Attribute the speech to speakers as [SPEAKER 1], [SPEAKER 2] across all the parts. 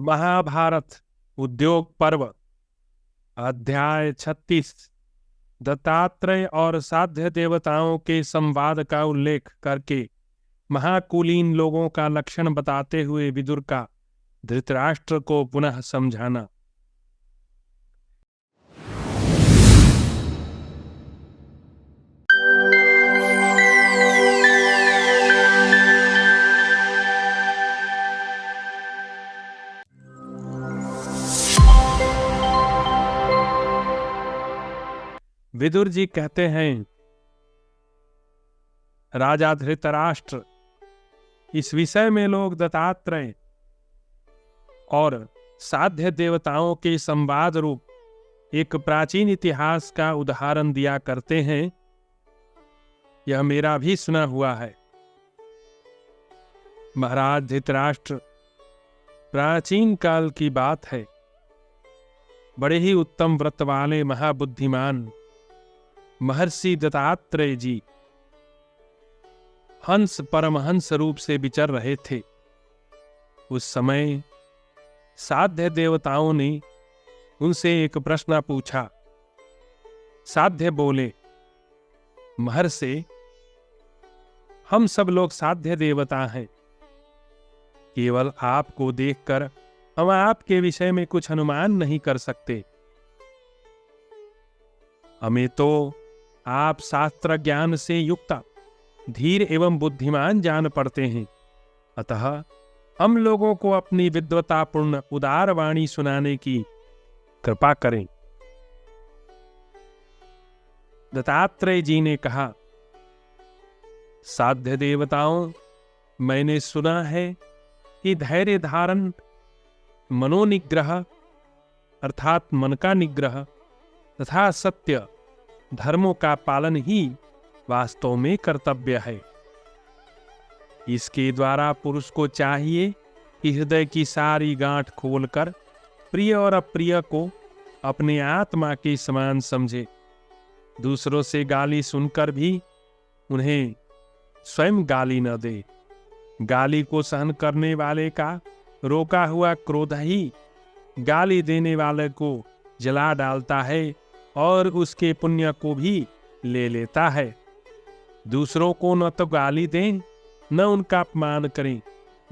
[SPEAKER 1] महाभारत उद्योग पर्व अध्याय 36 दत्तात्रेय और साध्य देवताओं के संवाद का उल्लेख करके महाकुलीन लोगों का लक्षण बताते हुए विदुर का धृतराष्ट्र को पुनः समझाना। विदुर जी कहते हैं, राजा धृतराष्ट्र, इस विषय में लोग दत्तात्रेय और साध्य देवताओं के संवाद रूप एक प्राचीन इतिहास का उदाहरण दिया करते हैं। यह मेरा भी सुना हुआ है। महाराज धृतराष्ट्र, प्राचीन काल की बात है। बड़े ही उत्तम व्रत वाले महाबुद्धिमान महर्षि दत्तात्रेय जी हंस परमहंस रूप से विचर रहे थे। उस समय साध्य देवताओं ने उनसे एक प्रश्न पूछा। साध्य बोले, महर्षि, हम सब लोग साध्य देवता हैं। केवल आपको देखकर हम आपके विषय में कुछ अनुमान नहीं कर सकते। हमें तो आप शास्त्र ज्ञान से युक्त धीर एवं बुद्धिमान जान पड़ते हैं। अतः हम लोगों को अपनी विद्वतापूर्ण उदार वाणी सुनाने की कृपा करें। दत्तात्रेय जी ने कहा, साध्य देवताओं, मैंने सुना है कि धैर्य धारण, मनोनिग्रह अर्थात मन का निग्रह तथा सत्य धर्मों का पालन ही वास्तव में कर्तव्य है। इसके द्वारा पुरुष को चाहिए कि हृदय की सारी गांठ खोलकर प्रिय और अप्रिय को अपने आत्मा के समान समझे। दूसरों से गाली सुनकर भी उन्हें स्वयं गाली न दे। गाली को सहन करने वाले का रोका हुआ क्रोध ही गाली देने वाले को जला डालता है और उसके पुण्य को भी ले लेता है। दूसरों को न तो गाली दें, न उनका अपमान करें।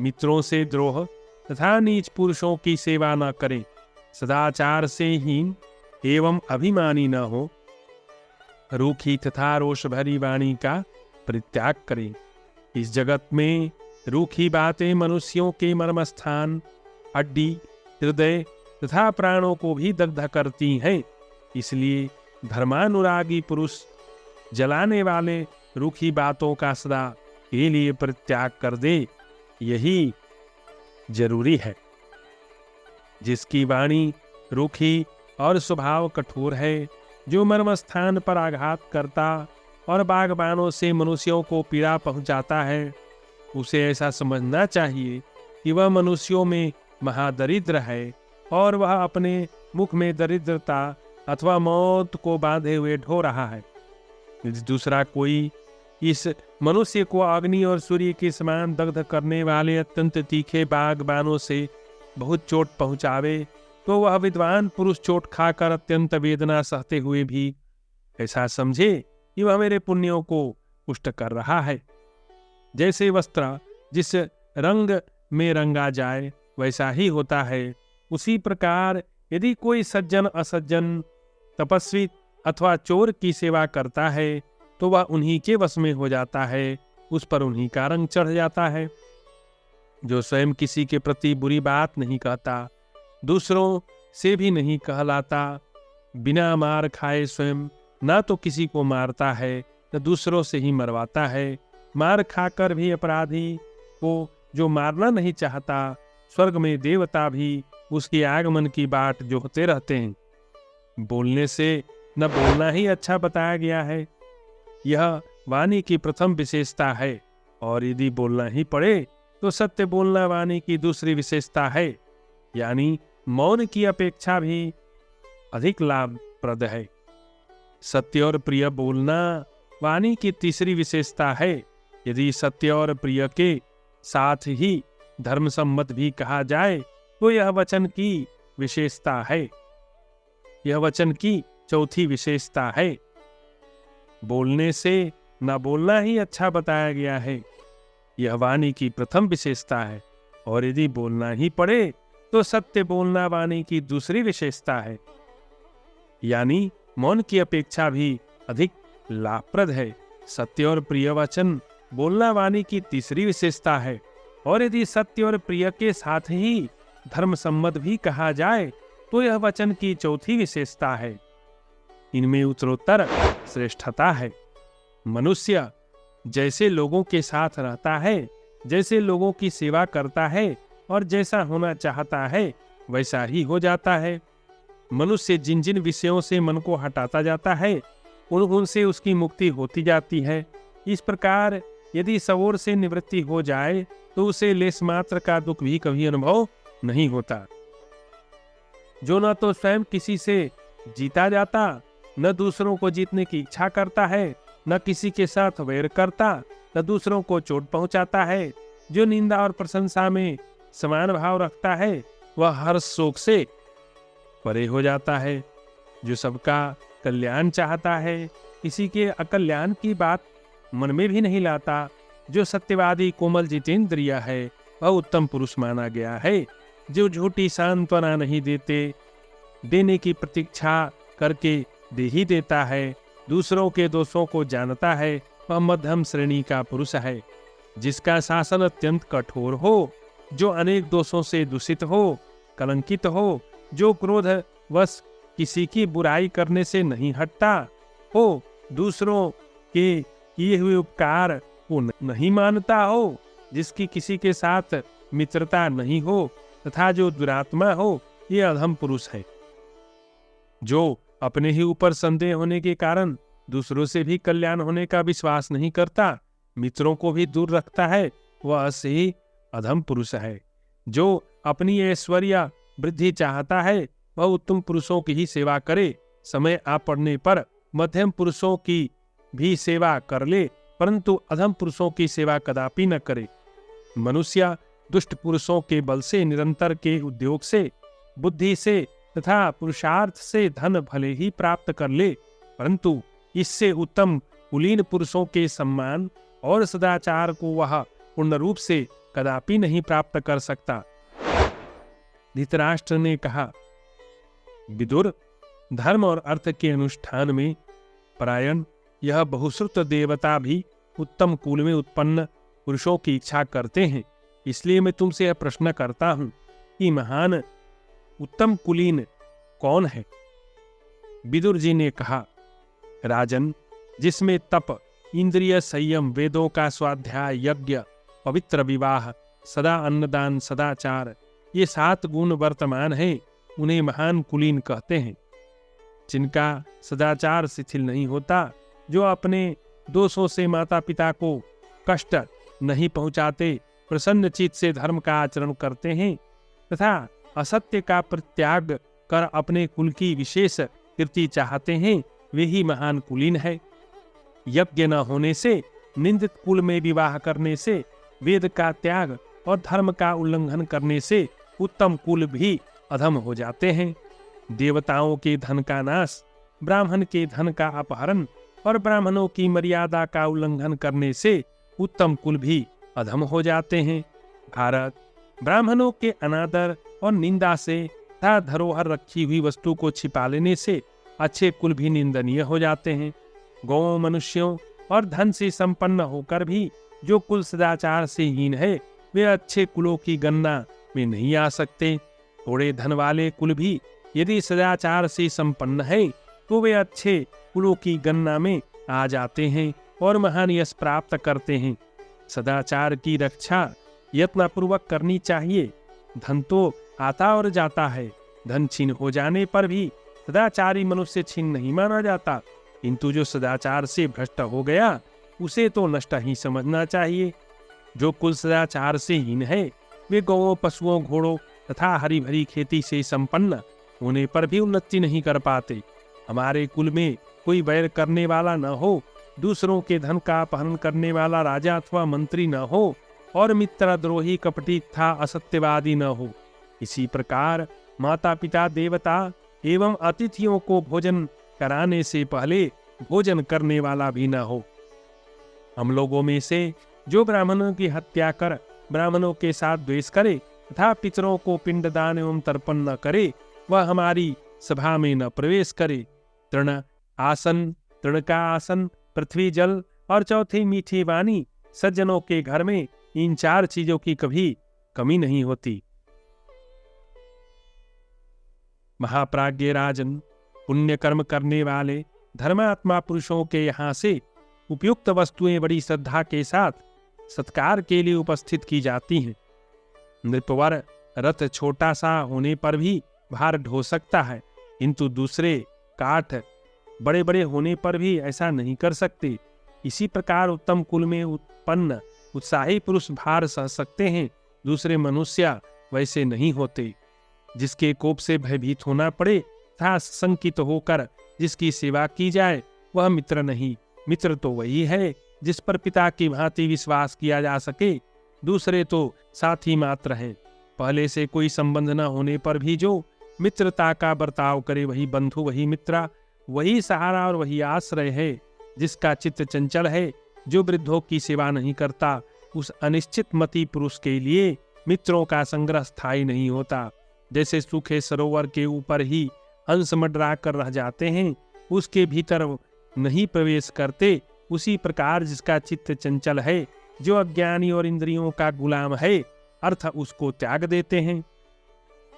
[SPEAKER 1] मित्रों से द्रोह तथा नीच पुरुषों की सेवा न करें। सदाचार से हीन एवं अभिमानी न हो। रूखी तथा रोष भरी वाणी का परित्याग करें। इस जगत में रूखी बातें मनुष्यों के मर्मस्थान, हड्डी, हृदय तथा प्राणों को भी दग्ध करती हैं। इसलिए धर्मानुरागी पुरुष जलाने वाले रूखी बातों का सदा के लिए परित्याग कर दे। यही जरूरी है। जिसकी वाणी रूखी और स्वभाव कठोर है, जो मर्मस्थान पर आघात करता और बागबानों से मनुष्यों को पीड़ा पहुंचाता है, उसे ऐसा समझना चाहिए कि वह मनुष्यों में महादरिद्र है और वह अपने मुख में दरिद्रता अथवा मौत को बांधे हुए ढो रहा है। यदि दूसरा कोई इस मनुष्य को अग्नि और सूर्य के समान दग्ध करने वाले अत्यंत तीखे बागबानों से बहुत चोट पहुंचावे, तो वह विद्वान पुरुष चोट खाकर अत्यंत वेदना सहते हुए भी ऐसा समझे कि वह मेरे पुण्यों को पुष्ट कर रहा है। जैसे वस्त्र जिस रंग में रंगा जाए वैसा ही होता है, उसी प्रकार यदि कोई सज्जन असज्जन, तपस्वी अथवा चोर की सेवा करता है तो वह उन्हीं के वश में हो जाता है। उस पर उन्हीं का रंग चढ़ जाता है। जो स्वयं किसी के प्रति बुरी बात नहीं कहता, दूसरों से भी नहीं कहलाता, बिना मार खाए स्वयं ना तो किसी को मारता है न दूसरों से ही मरवाता है, मार खाकर भी अपराधी को जो मारना नहीं चाहता, स्वर्ग में देवता भी उसके आगमन की बाट जोहते रहते हैं। बोलने से न बोलना ही अच्छा बताया गया है। यह वाणी की प्रथम विशेषता है, और यदि बोलना ही पड़े तो सत्य बोलना वाणी की दूसरी विशेषता है, यानी मौन की अपेक्षा भी अधिक लाभप्रद है। सत्य और प्रिय बोलना वाणी की तीसरी विशेषता है। यदि सत्य और प्रिय के साथ ही धर्म सम्मत भी कहा जाए तो यह वचन की विशेषता है। यह वचन की चौथी विशेषता है। बोलने से न बोलना ही अच्छा बताया गया है, यह वाणी की प्रथम विशेषता है। और यदि बोलना ही पड़े तो सत्य बोलना वाणी की दूसरी विशेषता है, यानी मौन की अपेक्षा भी अधिक लाभप्रद है। सत्य और प्रिय वचन बोलना वाणी की तीसरी विशेषता है। और यदि सत्य और प्रिय के साथ ही धर्म सम्मत भी कहा जाए तो यह वचन की चौथी विशेषता है। इनमें उत्तरोत्तर श्रेष्ठता है। मनुष्य जैसे लोगों के साथ रहता है, जैसे लोगों की सेवा करता है और जैसा होना चाहता है वैसा ही हो जाता है। मनुष्य जिन जिन विषयों से मन को हटाता जाता है उनसे उसकी मुक्ति होती जाती है। इस प्रकार यदि सबोर से निवृत्ति हो जाए तो उसे लेस मात्र का दुख भी कभी अनुभव नहीं होता। जो न तो स्वयं किसी से जीता जाता, न दूसरों को जीतने की इच्छा करता है, न किसी के साथ वैर करता, न दूसरों को चोट पहुंचाता है, जो निंदा और प्रशंसा में समान भाव रखता है, वह हर शोक से परे हो जाता है। जो सबका कल्याण चाहता है, किसी के अकल्याण की बात मन में भी नहीं लाता, जो सत्यवादी कोमल जितेंद्रिय है, वह उत्तम पुरुष माना गया है। जो झूठी सांत्वना नहीं देने की प्रतीक्षा करके दे ही देता है, दूसरों के दोषों को जानता है, वह मध्यम श्रेणी का पुरुष है। जिसका शासन अत्यंत कठोर हो, जो अनेक दोषों से दूषित हो, कलंकित हो, जो क्रोध वश किसी की बुराई करने से नहीं हटता हो, दूसरों के किए हुए उपकार को नहीं मानता हो, जिसकी किसी के साथ मित्रता नहीं हो तथा जो दुरात्मा हो, ये अधम पुरुष है। जो अपने ही ऊपर संदेह होने के कारण दूसरों से भी कल्याण होने का विश्वास नहीं करता, मित्रों को भी दूर रखता है, वह अवश्य ही अधम पुरुष है। जो अपनी ऐश्वर्य वृद्धि चाहता है, वह उत्तम पुरुषों की ही सेवा करे, समय आ पड़ने पर मध्यम पुरुषों की भी सेवा कर ले, परंतु अधम पुरुषों की सेवा कदापि न करे। मनुष्य दुष्ट पुरुषों के बल से, निरंतर के उद्योग से, बुद्धि से तथा पुरुषार्थ से धन भले ही प्राप्त कर ले, परंतु इससे उत्तम कुलीन पुरुषों के सम्मान और सदाचार को वह पूर्ण रूप से कदापि नहीं प्राप्त कर सकता। धृतराष्ट्र ने कहा, विदुर, धर्म और अर्थ के अनुष्ठान में परायण यह बहुश्रुत देवता भी उत्तम कुल में उत्पन्न पुरुषों की इच्छा करते हैं। इसलिए मैं तुमसे यह प्रश्न करता हूं कि महान उत्तम कुलीन कौन है? विदुर जी ने कहा, राजन, जिसमें तप, इंद्रिय संयम, वेदों का स्वाध्याय, यज्ञ, पवित्र विवाह, सदा अन्नदान, सदाचार, ये 7 गुण वर्तमान हैं, उन्हें महान कुलीन कहते हैं। जिनका सदाचार शिथिल नहीं होता, जो अपने दोषों से माता पिता को कष्ट नहीं पहुंचाते, प्रसन्न चित्त से धर्म का आचरण करते हैं तथा असत्य का परित्याग कर अपने कुल की विशेष कीर्ति चाहते हैं, वे ही महान कुलीन है। यज्ञ न होने से, निंदित कुल में विवाह करने से, वेद का त्याग और धर्म का उल्लंघन करने से उत्तम कुल भी अधम हो जाते हैं। देवताओं के धन का नाश, ब्राह्मण के धन का अपहरण और ब्राह्मणों की मर्यादा का उल्लंघन करने से उत्तम कुल भी अधम हो जाते हैं। भारत, ब्राह्मणों के अनादर और निंदा से तथा धरोहर रखी हुई वस्तु को छिपा लेने से अच्छे कुल भी निंदनीय हो जाते हैं। गौओं, मनुष्यों और धन से संपन्न होकर भी जो कुल सदाचार से हीन है, वे अच्छे कुलों की गणना में नहीं आ सकते। थोड़े धन वाले कुल भी यदि सदाचार से संपन्न है तो वे अच्छे कुलों की गणना में आ जाते हैं और महान यश प्राप्त करते हैं। सदाचार की रक्षा यत्नपूर्वक करनी चाहिए। धन तो आता और जाता है, धन छीन हो जाने पर भी सदाचारी मनुष्य छीन नहीं माना जाता, किंतु जो सदाचार से भ्रष्ट हो गया उसे तो नष्ट ही समझना चाहिए। जो कुल सदाचार से हीन है, वे गौओं, पशुओं, घोड़ों तथा हरी भरी खेती से संपन्न होने पर भी उन्नति नहीं कर पाते। हमारे कुल में कोई वैर करने वाला न हो, दूसरों के धन का अपहरण करने वाला राजा अथवा मंत्री न हो और मित्रद्रोही, कपटी तथा असत्यवादी न हो। इसी प्रकार माता पिता देवता एवं अतिथियों को भोजन कराने से पहले भोजन करने वाला भी न हो। हम लोगों में से जो ब्राह्मणों की हत्या कर ब्राह्मणों के साथ द्वेष करे तथा पितरों को पिंडदान एवं तर्पण न करे, वह हमारी सभा में न प्रवेश करे। तृण आसन, तृण का आसन, पृथ्वी जल और चौथी मीठी वाणी, सज्जनों के घर में इन 4 चीजों की कभी कमी नहीं होती। महाप्राज्ञ राजन, पुण्य कर्म करने वाले धर्मात्मा पुरुषों के यहाँ से उपयुक्त वस्तुएं बड़ी श्रद्धा के साथ सत्कार के लिए उपस्थित की जाती हैं। नृपवर रथ छोटा सा होने पर भी भार ढो सकता है, किंतु दूसरे काठ बड़े बड़े होने पर भी ऐसा नहीं कर सकते। इसी प्रकार उत्तम कुल में उत्पन्न उत्साही पुरुष भार सह सकते हैं, दूसरे मनुष्य वैसे नहीं होते। जिसके कोप से भयभीत होना पड़े तथा संकित होकर जिसकी सेवा की जाए, वह मित्र नहीं। मित्र तो वही है जिस पर पिता की भांति विश्वास किया जा सके, दूसरे तो साथी मात्र हैं। पहले से कोई संबंध न होने पर भी जो मित्रता का बर्ताव करे, वही बंधु, वही मित्र, वही सहारा और वही आश्रय है। जिसका चित्त चंचल है, जो वृद्धों की सेवा नहीं करता, उस अनिश्चित मति पुरुष के लिए मित्रों का संग्रह स्थायी नहीं होता। जैसे सूखे सरोवर के ऊपर ही हंस मंडरा कर रह जाते हैं, उसके भीतर नहीं प्रवेश करते, उसी प्रकार जिसका चित्त चंचल है, जो अज्ञानी और इंद्रियों का गुलाम है, अर्थ उसको त्याग देते हैं।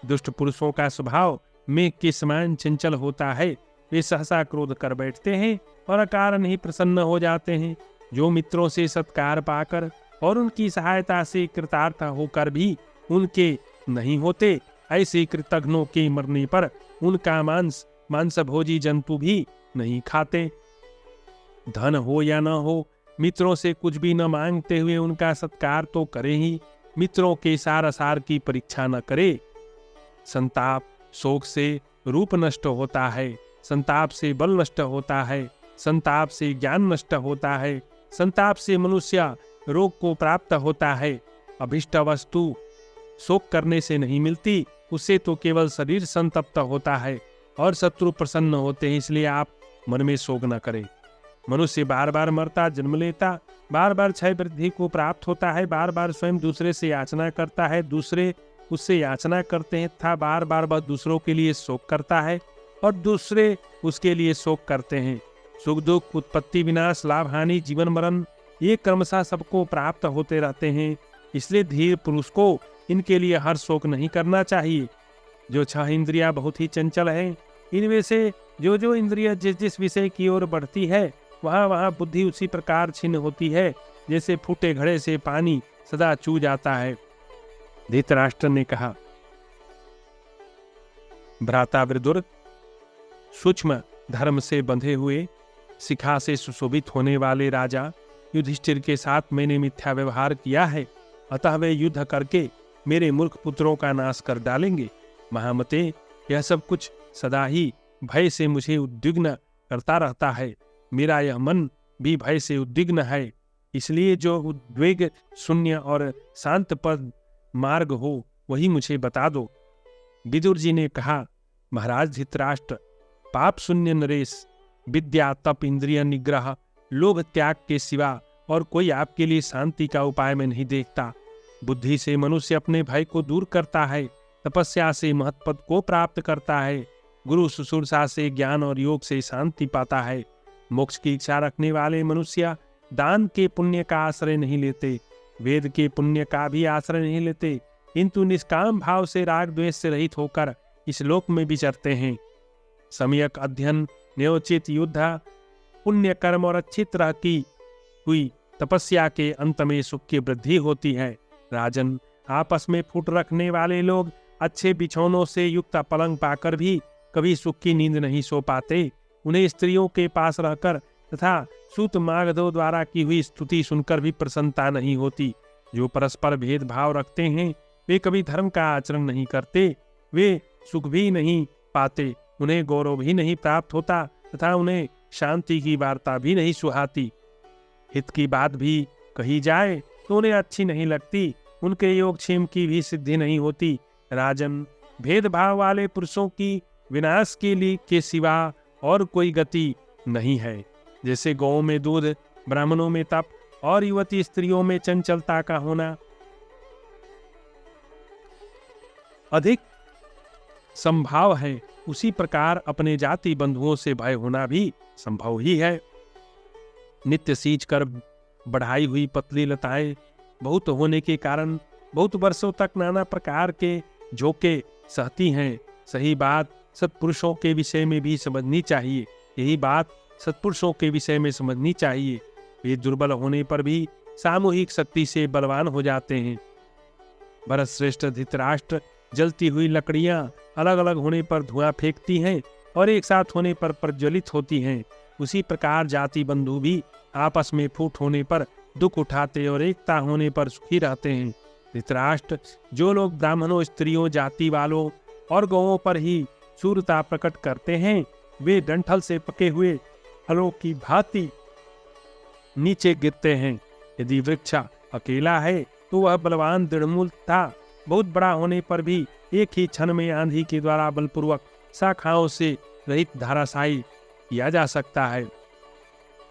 [SPEAKER 1] दुष्ट पुरुषों का स्वभाव मेघ के समान चंचल होता है। वे सहसा क्रोध कर बैठते हैं और अकारण ही प्रसन्न हो जाते हैं। जो मित्रों से सत्कार पाकर और उनकी सहायता से कृतार्थ होकर भी उनके नहीं होते, ऐसे कृतघ्नों के मरने पर उनका मांस भोजी जंतु भी नहीं खाते। धन हो या न हो, मित्रों से कुछ भी न मांगते हुए उनका सत्कार तो करे ही। मित्रों के सार असार की परीक्षा न करे। संताप शोक से रूप नष्ट होता है, संताप से बल नष्ट होता है, संताप से ज्ञान नष्ट होता है, संताप से मनुष्य रोग को प्राप्त होता है। अभिष्ट वस्तु शोक करने से नहीं मिलती, उससे तो केवल शरीर संतप्त होता है और शत्रु प्रसन्न होते हैं। इसलिए आप मन में शोक न करें। मनुष्य बार बार मरता, जन्म लेता, बार बार क्षय वृद्धि को प्राप्त होता है, बार बार स्वयं दूसरे से याचना करता है, दूसरे उससे याचना करते हैं तथा बार बार वह दूसरों के लिए शोक करता है और दूसरे उसके लिए शोक करते हैं। सुख दुख, उत्पत्ति विनाश, लाभ हानि, जीवन मरण, ये क्रमशः सबको प्राप्त होते रहते हैं। इसलिए धीर पुरुष को इनके लिए हर शोक नहीं करना चाहिए। जो 6 इंद्रियां बहुत ही चंचल हैं, इनमें से जो इंद्रिय जिस जिस विषय की ओर बढ़ती है, वहां वहां बुद्धि उसी प्रकार छिन्न होती है, जैसे फूटे घड़े से पानी सदा चू जाता है। धृतराष्ट्र ने कहा, भ्राता विदुर, सूक्ष्म धर्म से बंधे हुए, शिखा से सुशोभित होने वाले राजा युधिष्ठिर के साथ मैंने मिथ्या व्यवहार किया है, अतः वे युद्ध करके मेरे मूर्ख पुत्रों का नाश कर डालेंगे। महामते, यह सब कुछ सदा ही भय से मुझे उद्विग्न करता रहता है। मेरा यह मन भी भय से उद्विग्न है। इसलिए जो उद्वेग शून्य और शांत पद मार्ग हो, वही मुझे बता दो। विदुर जी ने कहा, महाराज धृतराष्ट्र, पाप शून्य नरेश, विद्या, तप, इंद्रिय निग्रह, लोभ त्याग के सिवा और कोई आपके लिए शांति का उपाय मैं नहीं देखता। बुद्धि से मनुष्य अपने भय को दूर करता है, तपस्या से महत्पद को प्राप्त करता है, गुरु शुश्रूषा से ज्ञान और योग से शांति पाता है। मोक्ष की इच्छा रखने वाले मनुष्य दान के पुण्य का आश्रय नहीं लेते, वेद के पुण्य का भी आश्रय नहीं लेते, किंतु निष्काम भाव से राग द्वेष से रहित होकर इस लोक में विचरते हैं। सम्यक अध्ययन, न्योचित युद्ध, पुण्य कर्म और अच्छी तरह की हुई तपस्या के अंत में सुख की वृद्धि होती है। राजन, आपस में फूट रखने वाले लोग अच्छे बिछौनों से युक्त पलंग पाकर भी कभी सुख की नींद नहीं सो पाते। उन्हें स्त्रियों के पास रहकर तथा सूत मागधों द्वारा की हुई स्तुति सुनकर भी प्रसन्नता नहीं होती। जो परस्पर भेदभाव रखते हैं, वे कभी धर्म का आचरण नहीं करते, वे सुख भी नहीं पाते, उन्हें गौरव भी नहीं प्राप्त होता तथा उन्हें शांति की वार्ता भी नहीं सुहाती। हित की बात भी कही जाए तो उन्हें अच्छी नहीं लगती, उनके योगक्षेम की भी सिद्धि नहीं होती। राजन, भेदभाव वाले पुरुषों की विनाश के लिए के सिवा और कोई गति नहीं है। जैसे गौओं में दूध, ब्राह्मणों में तप और युवती स्त्रियों में चंचलता का होना अधिक संभाव है, उसी प्रकार अपने जाति बंधुओं से भय होना भी संभव ही है। नित्य सींच कर बढ़ाई हुई पतली लताएं बहुत होने के कारण बहुत वर्षों तक नाना प्रकार के झोंके सहती हैं। सही बात सत्पुरुषों के विषय में भी समझनी चाहिए। यही बात सत्पुरुषों के विषय में समझनी चाहिए। वे दुर्बल होने पर भी सामूहिक शक्ति से बलवान हो जाते हैं। भरत श्रेष्ठ, धृतराष्ट्र जलती हुई लकड़ियां अलग अलग होने पर धुआं फेंकती हैं और एक साथ होने पर प्रज्वलित होती हैं। उसी प्रकार जाति बंधु भी आपस में फूट होने पर दुख उठाते और एकता होने पर सुखी रहते हैं। धृतराष्ट्र, जो लोग ब्राह्मणों, स्त्रियों, जाति वालों और गौओं पर ही शूरता प्रकट करते हैं, वे डंठल से पके हुए फलों की भांति नीचे गिरते हैं। यदि वृक्ष अकेला है तो वह बलवान दृढ़मूल था, बहुत बड़ा होने पर भी एक ही क्षण में आंधी के द्वारा बलपूर्वक शाखाओं से रहित धराशायी किया जा सकता है।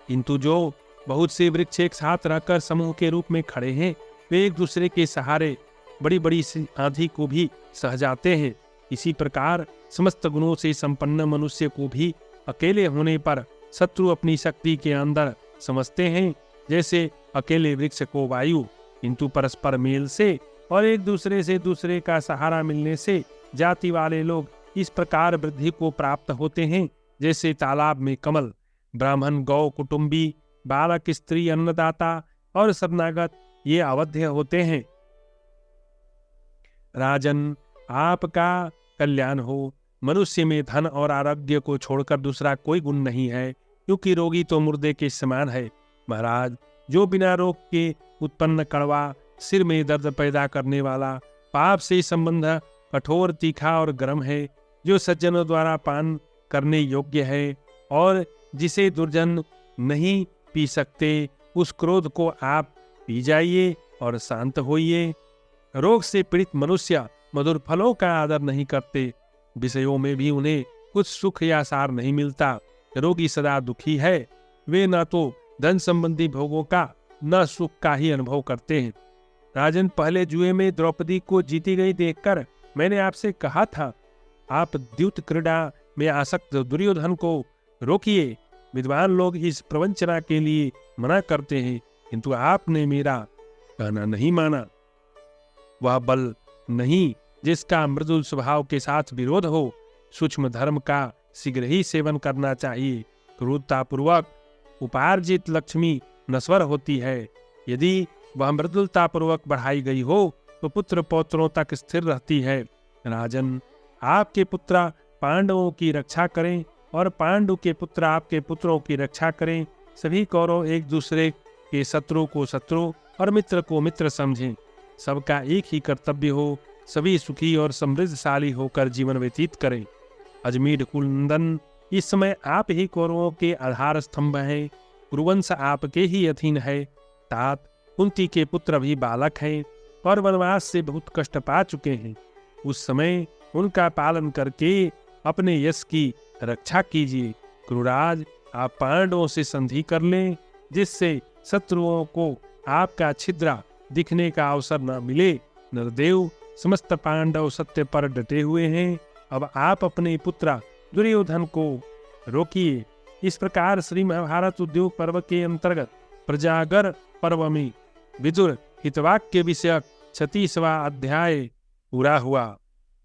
[SPEAKER 1] किंतु जो बहुत से वृक्ष एक साथ रहकर समूह के रूप में खड़े हैं, वे एक दूसरे के सहारे बड़ी बड़ी आंधी को भी सह जाते हैं। इसी प्रकार समस्त गुणों से संपन्न मनुष्य को भी अकेले होने पर शत्रु अपनी शक्ति के अंदर समझते हैं, जैसे अकेले वृक्ष को वायु। किंतु परस्पर मेल से और एक दूसरे से दूसरे का सहारा मिलने से जाति वाले लोग इस प्रकार वृद्धि को प्राप्त होते हैं, जैसे तालाब में कमल। ब्राह्मण, गौ, कुटुंबी, बालक, स्त्री, अन्नदाता और शरणागत ये अवध्य होते हैं। राजन, आपका कल्याण हो। मनुष्य में धन और आरोग्य को छोड़कर दूसरा कोई गुण नहीं है, क्योंकि रोगी तो मुर्दे के समान है। महाराज, जो बिना रोग के उत्पन्न कड़वा, सिर में दर्द पैदा करने वाला, पाप से संबंध कठोर, तीखा और गर्म है, जो सज्जनों द्वारा पान करने योग्य है और जिसे दुर्जन नहीं पी सकते, उस क्रोध को आप पी जाइए और शांत होइए। रोग से पीड़ित मनुष्य मधुर फलों का आदर नहीं करते, विषयों में भी उन्हें कुछ सुख या सार नहीं मिलता। रोगी सदा दुखी है, वे न तो धन संबंधी भोगों का न सुख का ही अनुभव करते हैं। राजन, पहले जुए में द्रौपदी को जीती गई देखकर मैंने आपसे कहा था, आप द्यूत क्रीड़ा में आसक्त दुर्योधन को रोकिए। विद्वान लोग इस प्रवंचना के लिए मना करते हैं, किंतु आपने मेरा कहना नहीं माना। वह बल नहीं जिसका मृदुल स्वभाव के साथ विरोध हो। सूक्ष्म धर्म का शीघ्र ही सेवन करना चाहिए। क्रूरतापूर्वक उपार्जित लक्ष्मी नश्वर होती है। यदि वह मृदुलतापूर्वक बढ़ाई गई हो तो पुत्र पौत्रों तक स्थिर रहती है। राजन, आपके पुत्र पांडवों की रक्षा करें और पांडु के पुत्र आपके पुत्रों की रक्षा करें। सभी कौरव एक दूसरे के शत्रु को शत्रु और मित्र को मित्र समझें। सबका एक ही कर्तव्य हो, सभी सुखी और समृद्धशाली होकर जीवन व्यतीत करें। अजमेर कुलनंदन, इस समय आप ही कौरवों के आधार स्तंभ हैं। कुरुवंश आपके ही अधीन है। तात, कुंती के पुत्र भी बालक हैं और वनवास से बहुत कष्ट पा चुके हैं। उस समय उनका पालन करके अपने यश की रक्षा कीजिए। क्रूराज, आप पांडवों से संधि कर लें, जिससे शत्रुओं को आपका छिद्र दिखने का अवसर न मिले। नरदेव, समस्त पांडव सत्य पर डटे हुए हैं। अब आप अपने पुत्र दुर्योधन को रोकिए। इस प्रकार श्री महाभारत उद्योग पर्व के अंतर्गत प्रजागर पर्व में विदुर हितवाक्य विषयक 36वां अध्याय पूरा हुआ।